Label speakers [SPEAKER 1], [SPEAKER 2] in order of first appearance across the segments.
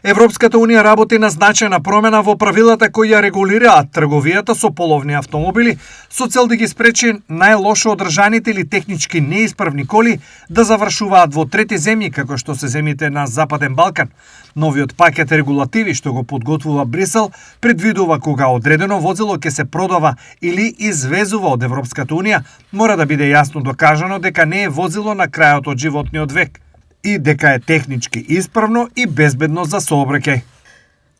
[SPEAKER 1] Европската унија работи на значајна промена во правилата кои ја регулираат трговијата со половни автомобили со цел да ги спречи најлошо одржаните или технички неисправни коли да завршуваат во трети земји како што се земјите на Западен Балкан. Новиот пакет регулативи што го подготвува Брисел предвидува кога одредено возило ќе се продава или извезува од Европската унија, мора да биде јасно докажано дека не е возило на крајот од животниот век и дека е технички исправно и безбедно за сообраќај.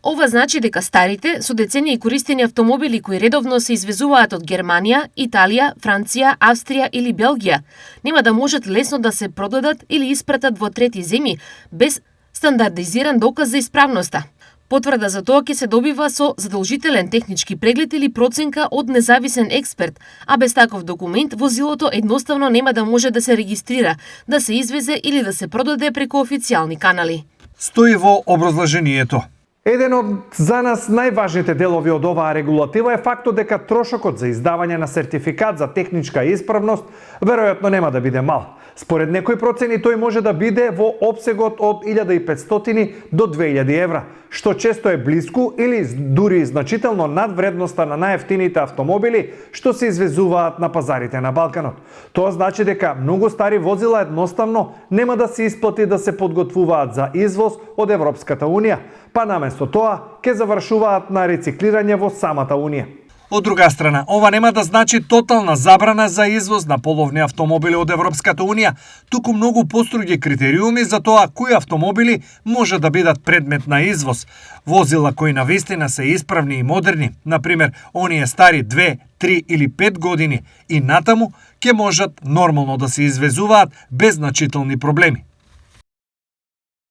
[SPEAKER 2] Ова значи дека старите, со децении користени автомобили кои редовно се извезуваат од Германија, Италија, Франција, Австрија или Белгија, нема да можат лесно да се продадат или испратат во трети земји без стандардизиран доказ за исправноста. Потврда за тоа ќе се добива со задолжителен технички преглед или проценка од независен експерт, а без таков документ возилото едноставно нема да може да се регистрира, да се извезе или да се продаде преку официјални канали.
[SPEAKER 1] Стои во образложението.
[SPEAKER 3] Еден од за нас најважните делови од оваа регулатива е фактот дека трошокот за издавање на сертификат за техничка исправност веројатно нема да биде мал. Според некои процени тој може да биде во опсегот од 1500 до 2000 евра, што често е блиску или дури значително над вредноста на најевтините автомобили што се извезуваат на пазарите на Балканот. Тоа значи дека многу стари возила едноставно нема да се исплати да се подготвуваат за извоз од Европската унија, па наместо тоа ќе завршуваат на рециклирање во самата унија.
[SPEAKER 1] Од друга страна, ова нема да значи тотална забрана за извоз на половни автомобили од Европската унија, туку многу поструги критериуми за тоа кои автомобили може да бидат предмет на извоз. Возила кои навистина се исправни и модерни, например, оние стари 2, 3 или 5 години и натаму, ќе можат нормално да се извезуваат без значителни проблеми.